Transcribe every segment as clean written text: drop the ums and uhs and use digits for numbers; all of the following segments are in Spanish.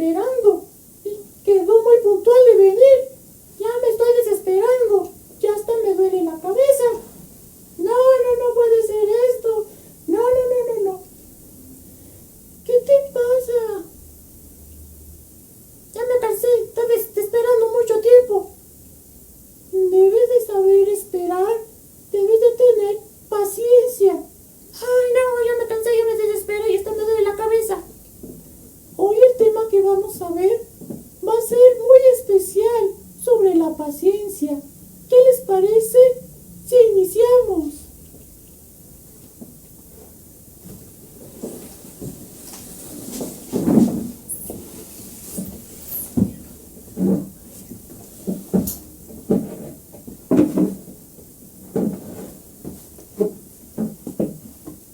esperando y quedó muy puntual de venir. Ya me estoy desesperando, ya hasta me duele la cabeza. No puede ser esto. No. ¿Qué te pasa? Ya me cansé, estaba esperando mucho tiempo. Debes de saber esperar, debes de tener paciencia. Ay, no, ya me cansé, ya me desespero y hasta me duele la cabeza. Hoy el tema que vamos a ver va a ser muy especial sobre la paciencia. ¿Qué les parece si iniciamos?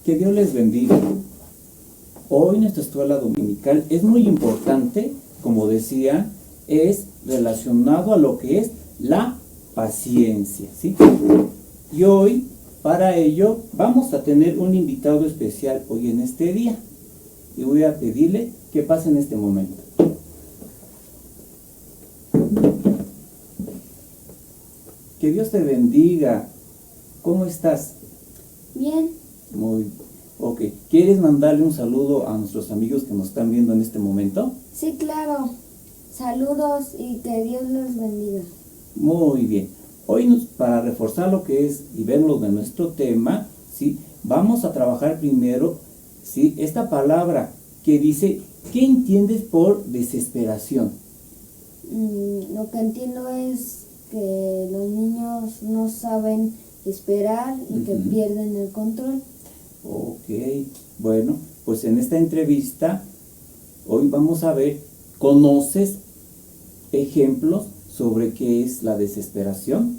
Que Dios les bendiga. Hoy nuestra escuela dominical es muy importante, como decía, es relacionado a lo que es la paciencia, ¿sí? Y hoy, para ello, vamos a tener un invitado especial hoy en este día. Y voy a pedirle que pase en este momento. Que Dios te bendiga. ¿Cómo estás? Bien. Muy bien. Ok. ¿Quieres mandarle un saludo a nuestros amigos que nos están viendo en este momento? Sí, claro. Saludos y que Dios los bendiga. Muy bien. Hoy para reforzar lo que es y verlo de nuestro tema, ¿sí? Vamos a trabajar primero, ¿sí? Esta palabra que dice, ¿qué entiendes por desesperación? Lo que entiendo es que los niños no saben esperar y que pierden el control. Ok, bueno, pues en esta entrevista hoy vamos a ver, ¿conoces ejemplos sobre qué es la desesperación?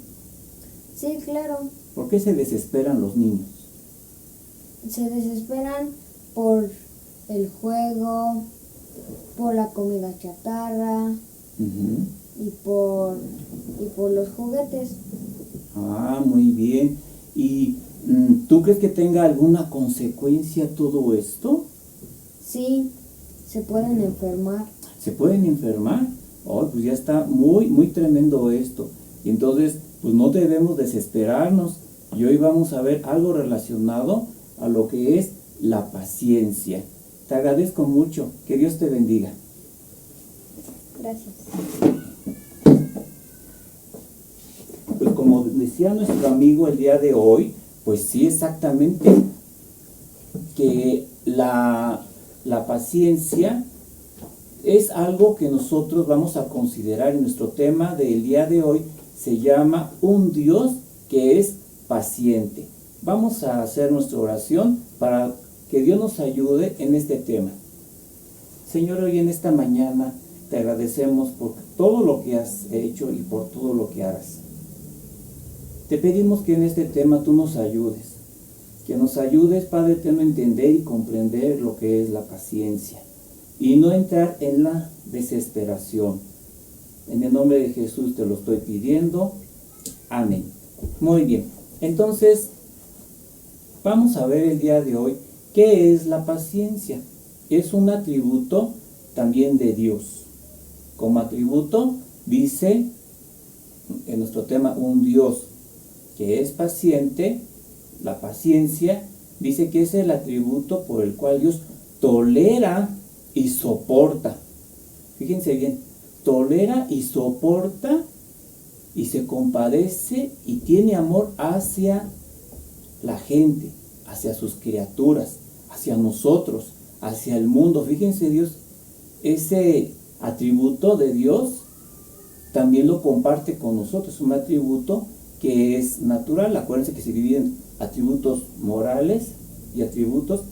Sí, claro. ¿Por qué se desesperan los niños? Se desesperan por el juego, por la comida chatarra y por los juguetes. Ah, muy bien. ¿Y tú crees que tenga alguna consecuencia todo esto? Sí, se pueden enfermar. ¿Se pueden enfermar? Oh, pues ya está muy tremendo esto. Y entonces, pues no debemos desesperarnos. Y hoy vamos a ver algo relacionado a lo que es la paciencia. Te agradezco mucho. Que Dios te bendiga. Gracias. Pues como decía nuestro amigo el día de hoy, pues sí, exactamente, que la paciencia es algo que nosotros vamos a considerar en nuestro tema del día de hoy. Se llama un Dios que es paciente. Vamos a hacer nuestra oración para que Dios nos ayude en este tema. Señor, hoy en esta mañana te agradecemos por todo lo que has hecho y por todo lo que harás. Te pedimos que en este tema tú nos ayudes. Que nos ayudes, Padre eterno, a entender y comprender lo que es la paciencia. Y no entrar en la desesperación. En el nombre de Jesús te lo estoy pidiendo. Amén. Muy bien. Entonces, vamos a ver el día de hoy qué es la paciencia. Es un atributo también de Dios. Como atributo dice en nuestro tema un Dios que es paciente. La paciencia dice que es el atributo por el cual Dios tolera y soporta. Fíjense bien, tolera y soporta y se compadece y tiene amor hacia la gente, hacia sus criaturas, hacia nosotros, hacia el mundo. Fíjense Dios, ese atributo de Dios también lo comparte con nosotros, un atributo que es natural. Acuérdense que se dividen atributos morales y atributos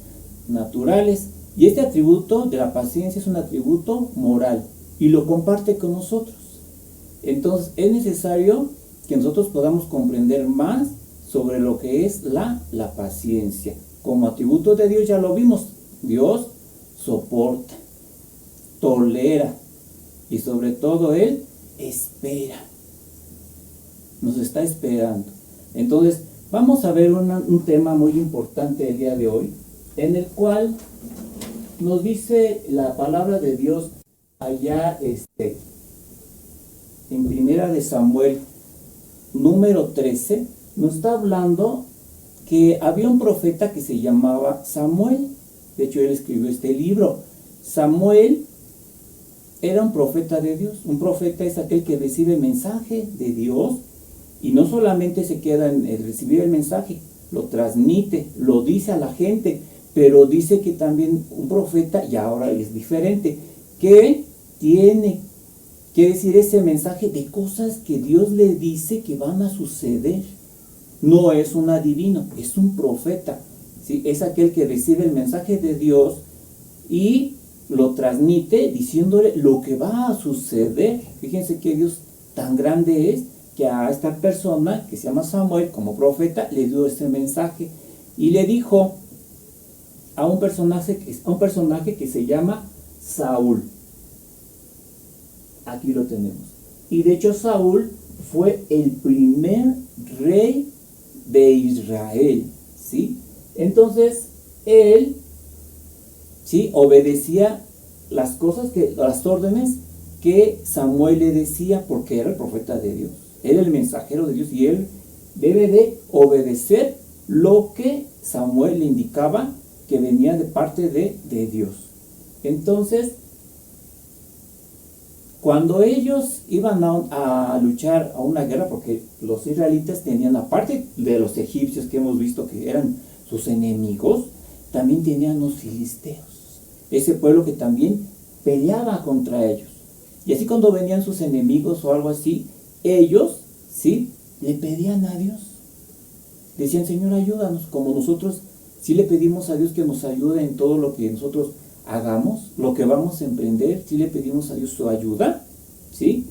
naturales. Y este atributo de la paciencia es un atributo moral y lo comparte con nosotros. Entonces es necesario que nosotros podamos comprender más sobre lo que es la paciencia. Como atributo de Dios ya lo vimos. Dios soporta, tolera y sobre todo Él espera. Nos está esperando. Entonces vamos a ver un tema muy importante el día de hoy, en el cual nos dice la palabra de Dios allá en Primera de Samuel, número 13, nos está hablando que había un profeta que se llamaba Samuel. De hecho, él escribió este libro. Samuel era un profeta de Dios. Un profeta es aquel que recibe mensaje de Dios y no solamente se queda en recibir el mensaje, lo transmite, lo dice a la gente, pero dice que también un profeta, y ahora es diferente, que tiene que decir ese mensaje de cosas que Dios le dice que van a suceder. No es un adivino, es un profeta, ¿sí? Es aquel que recibe el mensaje de Dios y lo transmite diciéndole lo que va a suceder. Fíjense que Dios tan grande es que a esta persona que se llama Samuel como profeta le dio este mensaje y le dijo a un personaje que se llama Saúl. Aquí lo tenemos. Y de hecho Saúl fue el primer rey de Israel, ¿sí? Entonces él, ¿sí?, obedecía las órdenes que Samuel le decía, porque era el profeta de Dios, era el mensajero de Dios, y él debe de obedecer lo que Samuel le indicaba que venía de parte de Dios. Entonces, cuando ellos iban a luchar a una guerra, porque los israelitas tenían, aparte de los egipcios que hemos visto que eran sus enemigos, también tenían los filisteos, ese pueblo que también peleaba contra ellos. Y así cuando venían sus enemigos o algo así, ellos, ¿sí?, le pedían a Dios. Decían, Señor, ayúdanos, como nosotros sí le pedimos a Dios que nos ayude en todo lo que nosotros hagamos, lo que vamos a emprender, sí le pedimos a Dios su ayuda, ¿sí?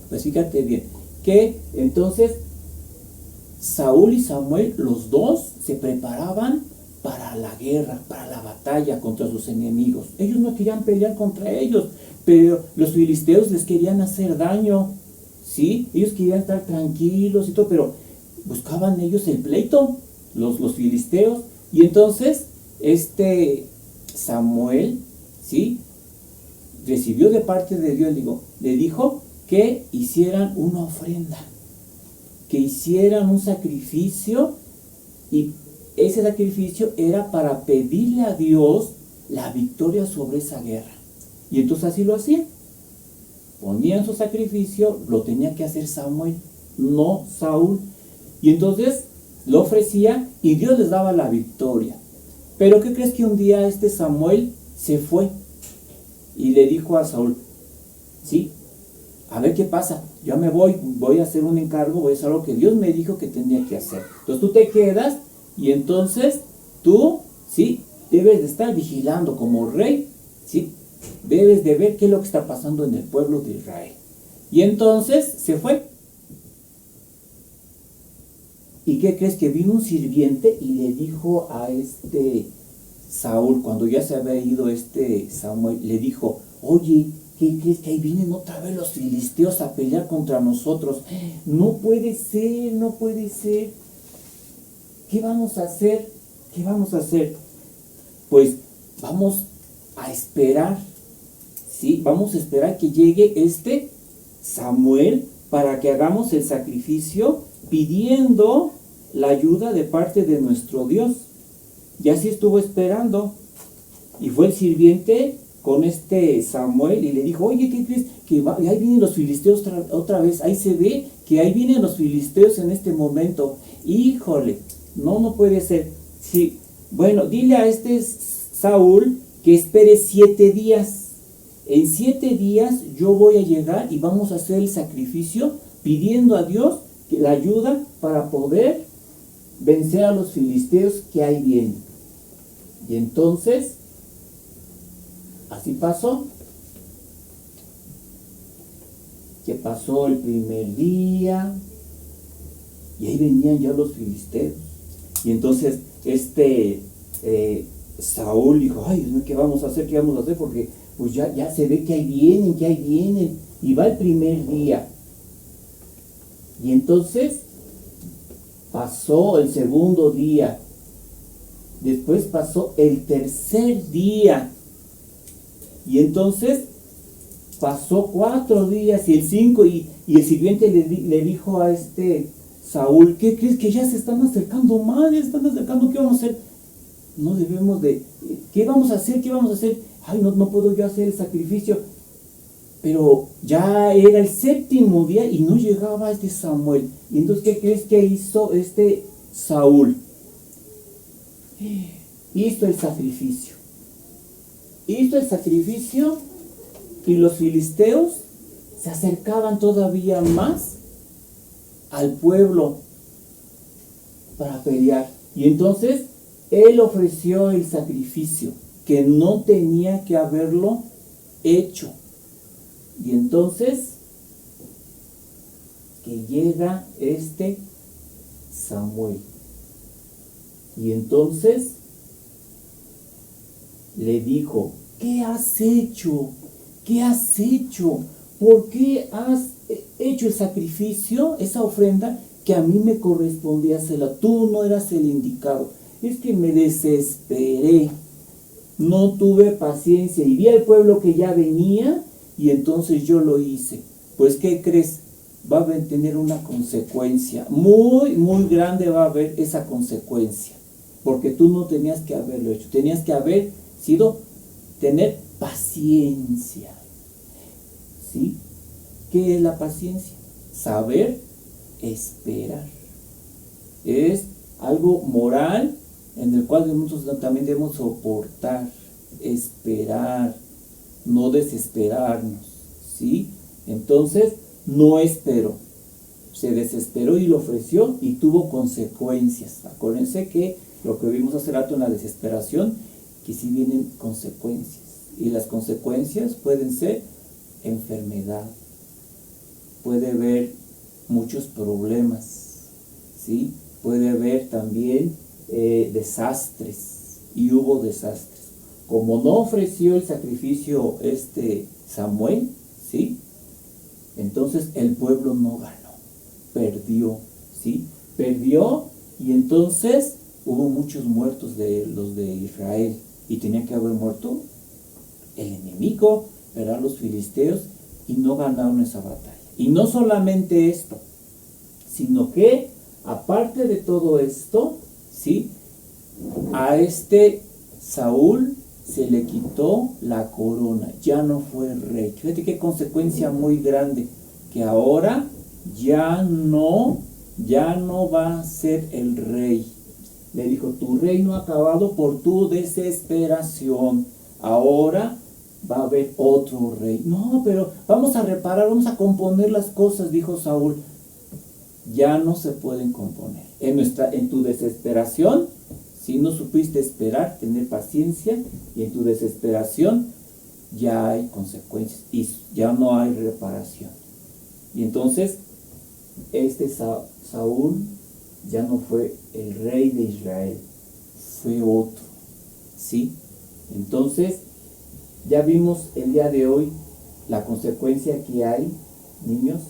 Pues fíjate bien, que entonces Saúl y Samuel, los dos, se preparaban para la guerra, para la batalla contra sus enemigos. Ellos no querían pelear contra ellos, pero los filisteos les querían hacer daño, ¿sí? Ellos querían estar tranquilos y todo, pero buscaban ellos el pleito, los filisteos. Y entonces, Samuel, ¿sí?, recibió de parte de Dios, le dijo que hicieran una ofrenda, que hicieran un sacrificio, y ese sacrificio era para pedirle a Dios la victoria sobre esa guerra. Y entonces así lo hacían. Ponían su sacrificio, lo tenía que hacer Samuel, no Saúl. Y entonces lo ofrecía y Dios les daba la victoria. Pero ¿qué crees? Que un día Samuel se fue y le dijo a Saúl, sí, a ver qué pasa, yo me voy a hacer un encargo, voy a hacer algo que Dios me dijo que tenía que hacer. Entonces tú te quedas y entonces tú, sí, debes de estar vigilando como rey, sí, debes de ver qué es lo que está pasando en el pueblo de Israel. Y entonces se fue. ¿Y qué crees? Que vino un sirviente y le dijo a Saúl, cuando ya se había ido Samuel, le dijo, oye, ¿qué crees? Que ahí vienen otra vez los filisteos a pelear contra nosotros. No puede ser, no puede ser. ¿Qué vamos a hacer? ¿Qué vamos a hacer? Pues vamos a esperar, ¿sí? Vamos a esperar que llegue Samuel para que hagamos el sacrificio pidiendo la ayuda de parte de nuestro Dios. Y así estuvo esperando. Y fue el sirviente con Samuel y le dijo, oye, ¿qué crees? Que ahí vienen los filisteos otra vez. Ahí se ve que ahí vienen los filisteos en este momento. Híjole, no puede ser. Sí. Bueno, dile a Saúl que espere 7 días. En 7 días yo voy a llegar y vamos a hacer el sacrificio pidiendo a Dios que la ayuda para poder vencer a los filisteos que ahí vienen. Y entonces, así pasó. Que pasó el primer día y ahí venían ya los filisteos. Y entonces Saúl dijo, ay, ¿qué vamos a hacer? ¿Qué vamos a hacer? Porque pues ya se ve que ahí vienen. Y va el primer día. Y entonces pasó el segundo día. Después pasó el tercer día. Y entonces pasó 4 días y el 5 y el siguiente le dijo a Saúl, ¿qué crees? Que ya se están acercando más, ya se están acercando, ¿qué vamos a hacer? No debemos de, ¿qué vamos a hacer? ¿Qué vamos a hacer? Ay, no puedo yo hacer el sacrificio. Pero ya era el 7º día y no llegaba Samuel. Y entonces, ¿qué crees que hizo Saúl? Hizo el sacrificio. Hizo el sacrificio y los filisteos se acercaban todavía más al pueblo para pelear. Y entonces él ofreció el sacrificio que no tenía que haberlo hecho. Y entonces que llega Samuel. Y entonces le dijo, ¿qué has hecho? ¿Qué has hecho? ¿Por qué has hecho el sacrificio, esa ofrenda que a mí me correspondía hacerla? Tú no eras el indicado. Es que me desesperé, no tuve paciencia y vi al pueblo que ya venía y entonces yo lo hice. Pues, ¿qué crees? Va a tener una consecuencia muy, muy grande, va a haber esa consecuencia, porque tú no tenías que haberlo hecho, tenías que haber tener paciencia. ¿Sí? ¿Qué es la paciencia? Saber esperar. Es algo moral en el cual nosotros también debemos soportar, esperar, no desesperarnos. ¿Sí? Entonces, no esperó. Se desesperó y lo ofreció y tuvo consecuencias. Acuérdense que lo que vimos hace rato en la desesperación, que sí vienen consecuencias. Y las consecuencias pueden ser enfermedad, puede haber muchos problemas, ¿sí? Puede haber también desastres, y hubo desastres. Como no ofreció el sacrificio Samuel, ¿sí? Entonces el pueblo no ganó, perdió, ¿sí? Perdió y entonces hubo muchos muertos de los de Israel y tenía que haber muerto el enemigo, ¿verdad? Los filisteos, y no ganaron esa batalla. Y no solamente esto, sino que aparte de todo esto, ¿sí? A Saúl se le quitó la corona, ya no fue rey. Fíjate qué consecuencia muy grande, que ahora ya no va a ser el rey. Le dijo, tu reino ha acabado por tu desesperación, ahora va a haber otro rey. No, pero vamos a reparar, vamos a componer las cosas, dijo Saúl. Ya no se pueden componer. En tu desesperación, si no supiste esperar, tener paciencia, y en tu desesperación ya hay consecuencias y ya no hay reparación. Y entonces, Saúl ya no fue el rey de Israel, fue otro, ¿sí? Entonces, ya vimos el día de hoy la consecuencia que hay, niños,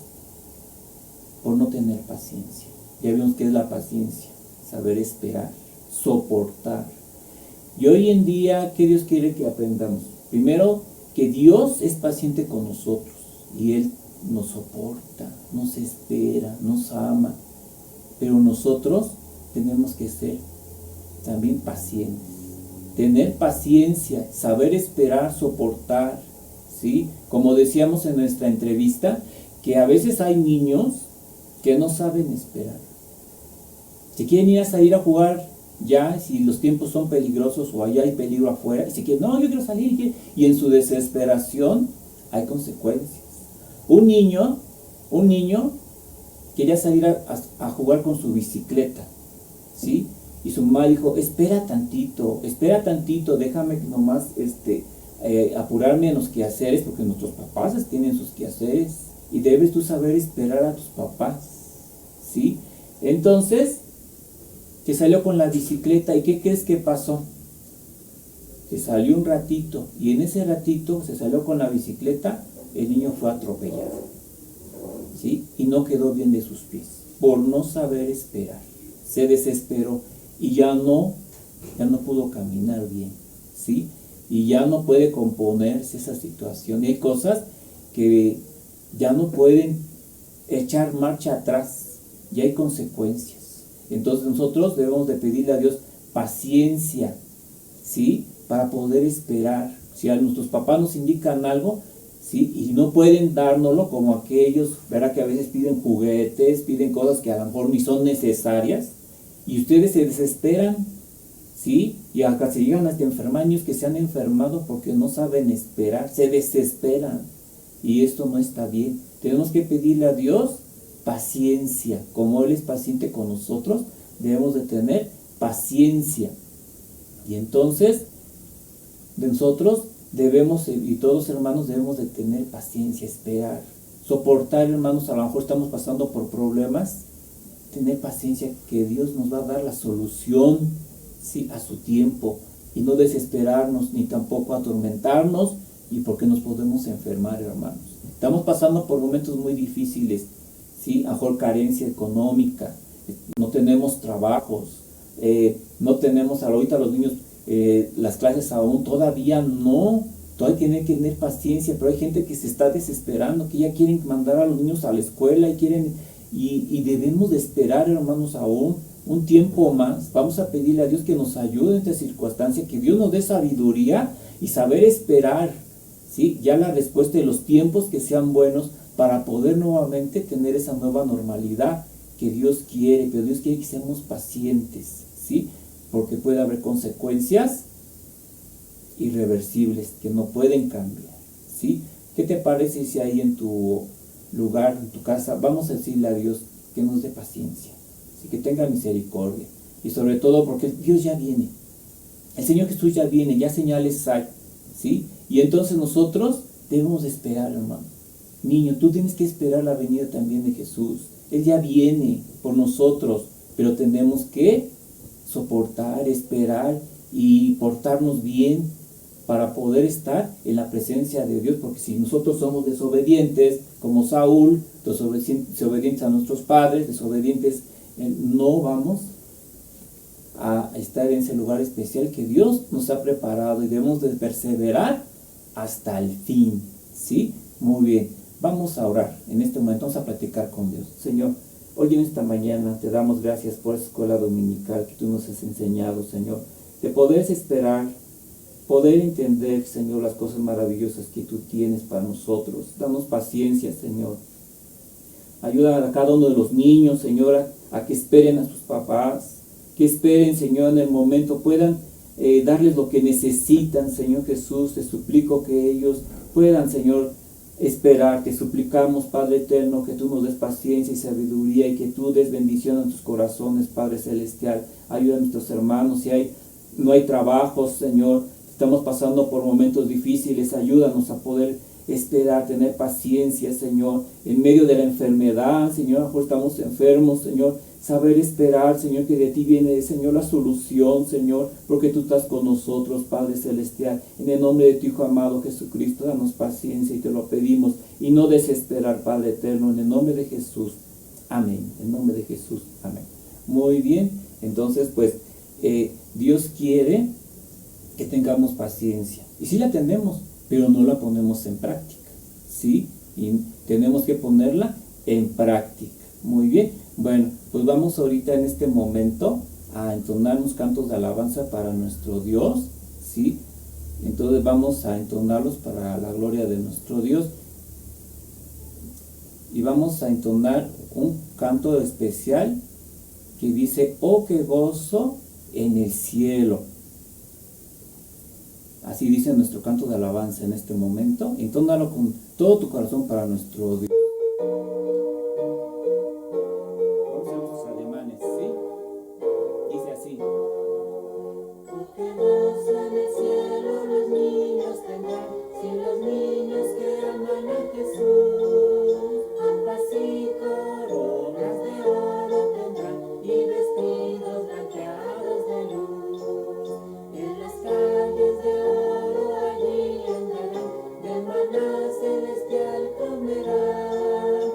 por no tener paciencia. Ya vimos qué es la paciencia, saber esperar, soportar. Y hoy en día, ¿qué Dios quiere que aprendamos? Primero, que Dios es paciente con nosotros y Él nos soporta, nos espera, nos ama. Pero nosotros tenemos que ser también pacientes. Tener paciencia, saber esperar, soportar, ¿sí? Como decíamos en nuestra entrevista, que a veces hay niños que no saben esperar. Se quieren ir a salir a jugar ya, si los tiempos son peligrosos o allá hay peligro afuera, y se quieren, no, yo quiero salir, y en su desesperación hay consecuencias. Un niño quería salir a jugar con su bicicleta, ¿sí? Y su mamá dijo, espera tantito, déjame nomás apurarme en los quehaceres, porque nuestros papás tienen sus quehaceres, y debes tú saber esperar a tus papás, ¿sí? Entonces, se salió con la bicicleta, ¿y qué crees que pasó? Se salió un ratito, y en ese ratito se salió con la bicicleta, el niño fue atropellado, ¿sí? Y no quedó bien de sus pies, por no saber esperar. Se desesperó y ya no pudo caminar bien, ¿sí? Y ya no puede componerse esa situación. Y hay cosas que ya no pueden echar marcha atrás, ya hay consecuencias. Entonces nosotros debemos de pedirle a Dios paciencia, ¿sí? Para poder esperar. Si a nuestros papás nos indican algo, ¿sí? Y no pueden dárnoslo, como aquellos, ¿verdad? Que a veces piden juguetes, piden cosas que a lo mejor ni son necesarias, y ustedes se desesperan, ¿sí? Y acá se llegan hasta enfermar, niños que se han enfermado porque no saben esperar, se desesperan, y esto no está bien. Tenemos que pedirle a Dios paciencia, como Él es paciente con nosotros, debemos de tener paciencia. Y entonces, de nosotros debemos, y todos hermanos debemos de tener paciencia, esperar, soportar, hermanos, a lo mejor estamos pasando por problemas, tener paciencia que Dios nos va a dar la solución, sí, a su tiempo, y no desesperarnos, ni tampoco atormentarnos, y porque nos podemos enfermar, hermanos. Estamos pasando por momentos muy difíciles, sí, a lo mejor carencia económica, no tenemos trabajos, no tenemos ahorita los niños, las clases aún todavía no, todavía tienen que tener paciencia, pero hay gente que se está desesperando, que ya quieren mandar a los niños a la escuela y debemos de esperar, hermanos, aún un tiempo más. Vamos a pedirle a Dios que nos ayude en esta circunstancia, que Dios nos dé sabiduría y saber esperar, ¿sí? Ya la respuesta de los tiempos que sean buenos para poder nuevamente tener esa nueva normalidad que Dios quiere, pero Dios quiere que seamos pacientes, ¿sí? Porque puede haber consecuencias irreversibles que no pueden cambiar, ¿sí? ¿Qué te parece si ahí en tu lugar, en tu casa, vamos a decirle a Dios que nos dé paciencia, ¿sí? Que tenga misericordia, y sobre todo porque Dios ya viene, el Señor Jesús ya viene, ya señales hay, ¿sí? Y entonces nosotros debemos esperar, hermano. Niño, tú tienes que esperar la venida también de Jesús. Él ya viene por nosotros, pero tenemos que soportar, esperar y portarnos bien para poder estar en la presencia de Dios, porque si nosotros somos desobedientes, como Saúl, desobedientes a nuestros padres, desobedientes, no vamos a estar en ese lugar especial que Dios nos ha preparado, y debemos de perseverar hasta el fin, ¿sí? Muy bien, vamos a orar en este momento, vamos a platicar con Dios. Señor, hoy en esta mañana te damos gracias por esa escuela dominical que tú nos has enseñado, Señor, de poder esperar, poder entender, Señor, las cosas maravillosas que tú tienes para nosotros. Danos paciencia, Señor. Ayuda a cada uno de los niños, Señora, a que esperen a sus papás, que esperen, Señor, en el momento, puedan darles lo que necesitan, Señor Jesús. Te suplico que ellos puedan, Señor, esperar. Te suplicamos, Padre eterno, que tú nos des paciencia y sabiduría, y que tú des bendición a tus corazones, Padre celestial. Ayuda a nuestros hermanos. Si no hay trabajo, Señor, estamos pasando por momentos difíciles, ayúdanos a poder esperar, tener paciencia, Señor, en medio de la enfermedad, Señor. A lo mejor estamos enfermos, Señor, saber esperar, Señor, que de ti viene, Señor, la solución, Señor, porque tú estás con nosotros, Padre celestial. En el nombre de tu Hijo amado Jesucristo, danos paciencia y te lo pedimos, y no desesperar, Padre eterno, en el nombre de Jesús. Amén. En nombre de Jesús. Amén. Muy bien. Entonces, pues, Dios quiere que tengamos paciencia. Y sí la tenemos, pero no la ponemos en práctica, ¿sí? Y tenemos que ponerla en práctica. Muy bien. Bueno, pues vamos ahorita en este momento a entonar unos cantos de alabanza para nuestro Dios, ¿sí? Entonces vamos a entonarlos para la gloria de nuestro Dios. Y vamos a entonar un canto especial que dice: oh, qué gozo en el cielo. Así dice nuestro canto de alabanza en este momento. Entónalo con todo tu corazón para nuestro Dios. Vamos a hacer nuestros ademanes, ¿sí? Dice así: oh, qué gozo en el cielo los niños tendrán, si los niños que aman a Jesús, paz y coronas de oro tendrán, y vestidos blanqueados de luz. En las calles de oro allí andarán, de maná celestial comerán,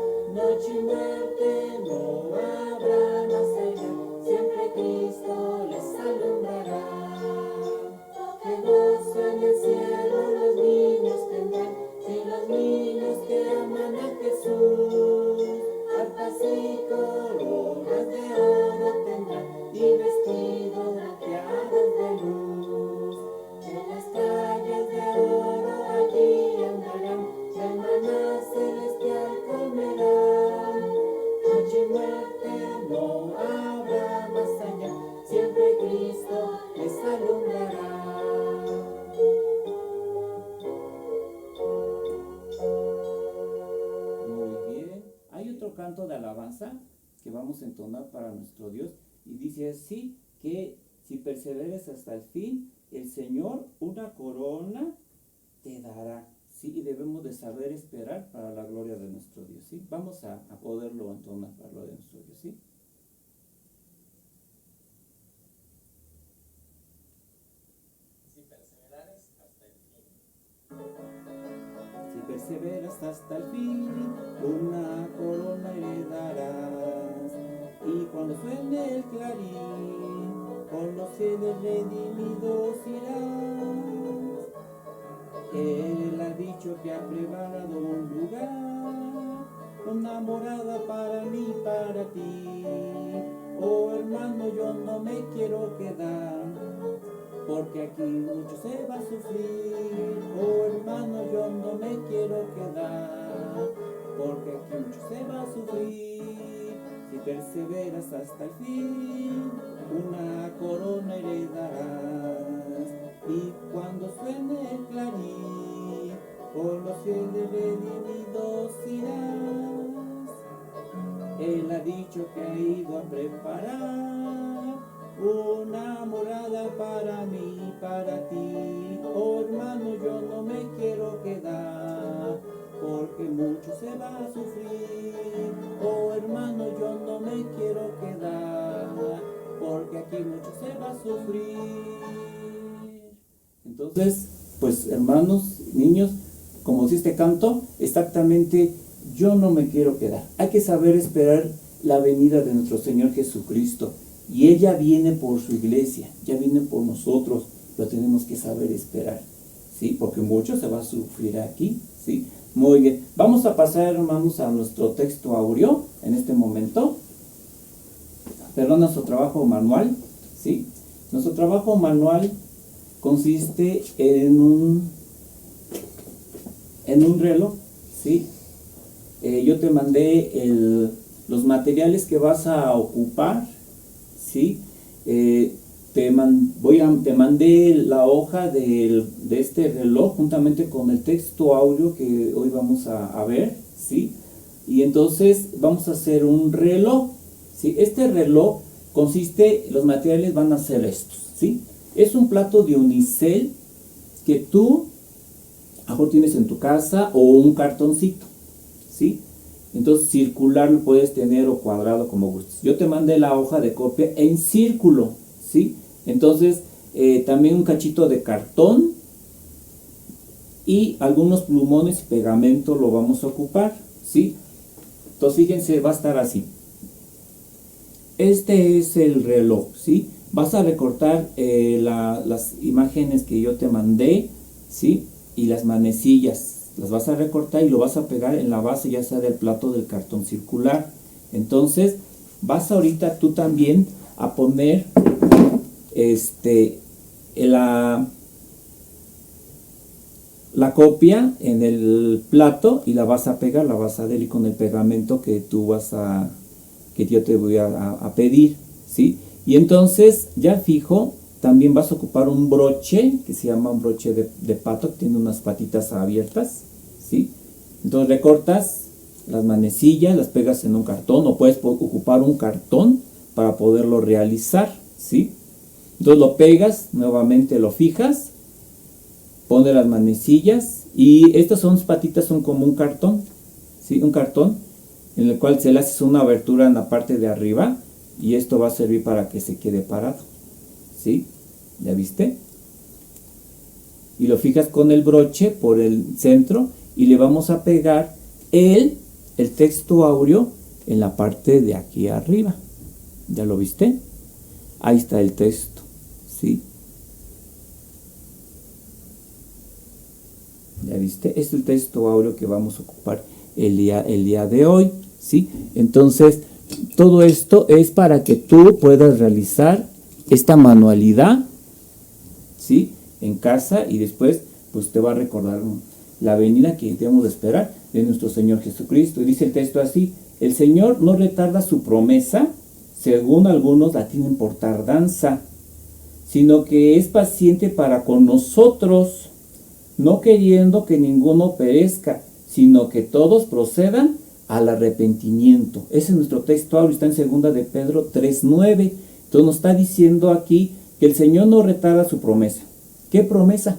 canto de alabanza que vamos a entonar para nuestro Dios, y dice así, que si perseveres hasta el fin, el Señor una corona te dará, ¿sí? Y debemos de saber esperar para la gloria de nuestro Dios, ¿sí? Vamos a poderlo entonar para la gloria de nuestro Dios, ¿sí? Si perseverares hasta el fin. Si perseveras hasta el fin, una corona heredarás. Y cuando suene el clarín, con los fieles redimidos irás. Él ha dicho que ha preparado un lugar, una morada para mí, para ti. Oh hermano, yo no me quiero quedar, porque aquí mucho se va a sufrir. Oh hermano, yo no me quiero quedar, porque aquí mucho se va a sufrir. Si perseveras hasta el fin, una corona heredarás. Y cuando suene el clarín, con los fieles redimidos irás. Él ha dicho que ha ido a preparar una morada para mí, para ti. Oh hermano, yo no me quiero quedar, porque mucho se va a sufrir. Oh hermano, yo no me quiero quedar, porque aquí mucho se va a sufrir. Entonces, pues hermanos, niños, como dice este canto, exactamente, yo no me quiero quedar. Hay que saber esperar la venida de nuestro Señor Jesucristo. Y Él ya viene por su iglesia, ya viene por nosotros, lo tenemos que saber esperar, ¿sí? Porque mucho se va a sufrir aquí, ¿sí? Muy bien, vamos a pasar, hermanos, a nuestro texto áureo en este momento. Perdón, nuestro trabajo manual, ¿sí? Nuestro trabajo manual consiste en un reloj, ¿sí? Yo te mandé los materiales que vas a ocupar, ¿sí? Te mandé la hoja de este reloj juntamente con el texto áureo que hoy vamos a ver, ¿sí? Y entonces vamos a hacer un reloj, ¿sí? Este reloj consiste, los materiales van a ser estos, ¿sí? Es un plato de unicel que tú a lo mejor tienes en tu casa, o un cartoncito, ¿sí? Entonces circular lo puedes tener o cuadrado como gustes. Yo te mandé la hoja de copia en círculo, ¿sí? Entonces también un cachito de cartón y algunos plumones y pegamento lo vamos a ocupar, ¿sí? Entonces fíjense, va a estar así. Este es el reloj, ¿sí? Vas a recortar las imágenes que yo te mandé, ¿sí? Y las manecillas las vas a recortar y lo vas a pegar en la base, ya sea del plato del cartón circular. Entonces vas ahorita tú también a poner la copia en el plato y la vas a pegar, la vas a adherir con el pegamento que yo te voy a pedir, ¿sí? Y entonces ya fijo, también vas a ocupar un broche que se llama un broche de pato, que tiene unas patitas abiertas, ¿sí? Entonces recortas las manecillas, las pegas en un cartón, o puedes ocupar un cartón para poderlo realizar, ¿sí? Entonces lo pegas, nuevamente lo fijas, pones las manecillas, y estas patitas son como un cartón, ¿sí? Un cartón en el cual se le hace una abertura en la parte de arriba, y esto va a servir para que se quede parado, ¿sí? ¿Ya viste? Y lo fijas con el broche por el centro y le vamos a pegar el texto áureo en la parte de aquí arriba. ¿Ya lo viste? Ahí está el texto, ¿sí? ¿Ya viste? Es el texto áureo que vamos a ocupar el día de hoy, ¿sí? Entonces, todo esto es para que tú puedas realizar esta manualidad, ¿sí? En casa, y después pues te va a recordar la venida que debemos de esperar de nuestro Señor Jesucristo. Y dice el texto así: el Señor no retarda su promesa, según algunos la tienen por tardanza, sino que es paciente para con nosotros, no queriendo que ninguno perezca, sino que todos procedan al arrepentimiento. Ese es nuestro texto, está en 2 de Pedro 3:9. Entonces nos está diciendo aquí que el Señor no retarda su promesa. ¿Qué promesa?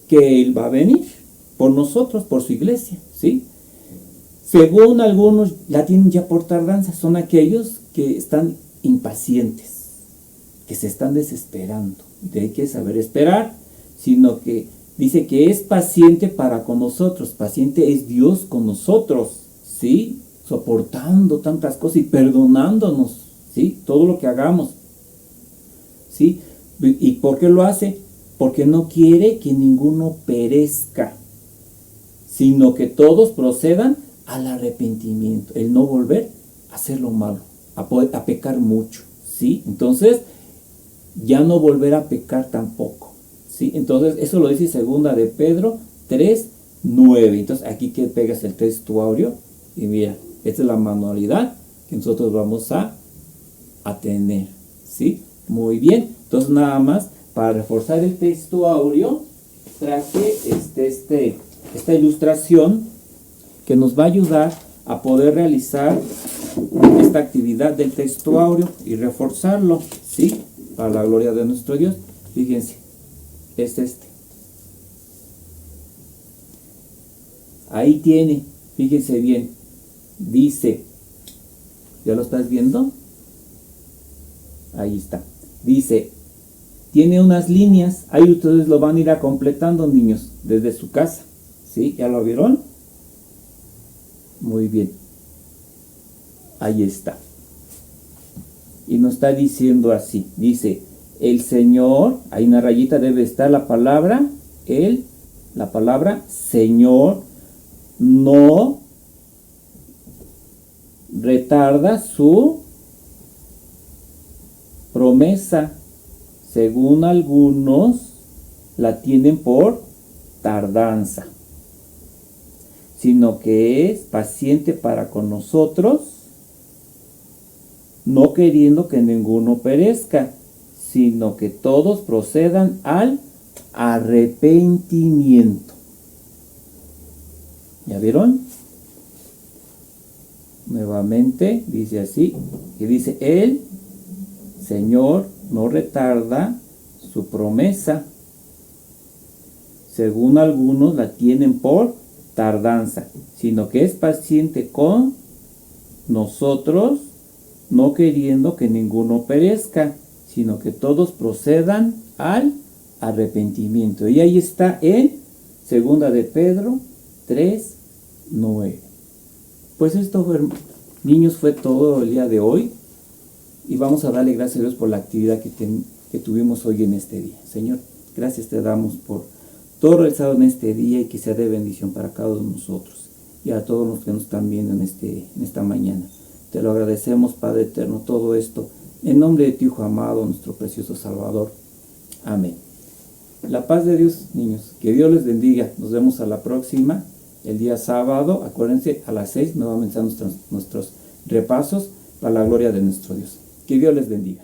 Que Él va a venir por nosotros, por su iglesia, ¿sí? Según algunos la tienen ya por tardanza, son aquellos que están impacientes, que se están desesperando. Y hay que saber esperar, sino que dice que es paciente para con nosotros. Paciente es Dios con nosotros, ¿sí? Soportando tantas cosas y perdonándonos, ¿sí? Todo lo que hagamos, ¿sí? ¿Y por qué lo hace? Porque no quiere que ninguno perezca, sino que todos procedan al arrepentimiento, el no volver a hacer lo malo, a pecar mucho, ¿sí? Entonces, ya no volver a pecar tampoco, ¿sí? Entonces, eso lo dice 2 de Pedro 3:9. Entonces, aquí que pegas el texto áureo y mira, esta es la manualidad que nosotros vamos a tener, ¿sí? Muy bien. Entonces, nada más, para reforzar el texto áureo, traje esta ilustración que nos va a ayudar a poder realizar esta actividad del texto áureo y reforzarlo, ¿sí? Para la gloria de nuestro Dios. Fíjense, es ahí tiene, fíjense bien, dice, ¿ya lo estás viendo? Ahí está. Dice, tiene unas líneas, ahí ustedes lo van a ir a completando, niños, desde su casa, ¿sí? ¿Ya lo vieron? Muy bien. Ahí está. Y nos está diciendo así, dice, el Señor, ahí una rayita debe estar la palabra, la palabra Señor no retarda su promesa. Según algunos, la tienen por tardanza, sino que es paciente para con nosotros, no queriendo que ninguno perezca, sino que todos procedan al arrepentimiento. ¿Ya vieron? Nuevamente dice así, y dice, el Señor no retarda su promesa. Según algunos la tienen por tardanza, sino que es paciente con nosotros, no queriendo que ninguno perezca, sino que todos procedan al arrepentimiento. Y ahí está en 2 de Pedro 3:9. Pues esto, niños, fue todo el día de hoy. Y vamos a darle gracias a Dios por la actividad que tuvimos hoy en este día. Señor, gracias te damos por todo realizado en este día y que sea de bendición para cada uno de nosotros y a todos los que nos están viendo en esta mañana. Te lo agradecemos, Padre eterno, todo esto en nombre de tu Hijo amado, nuestro precioso Salvador. Amén. La paz de Dios, niños. Que Dios les bendiga. Nos vemos a la próxima, el día sábado. Acuérdense, a las 6 nuevamente nuestros repasos para la gloria de nuestro Dios. Que Dios les bendiga.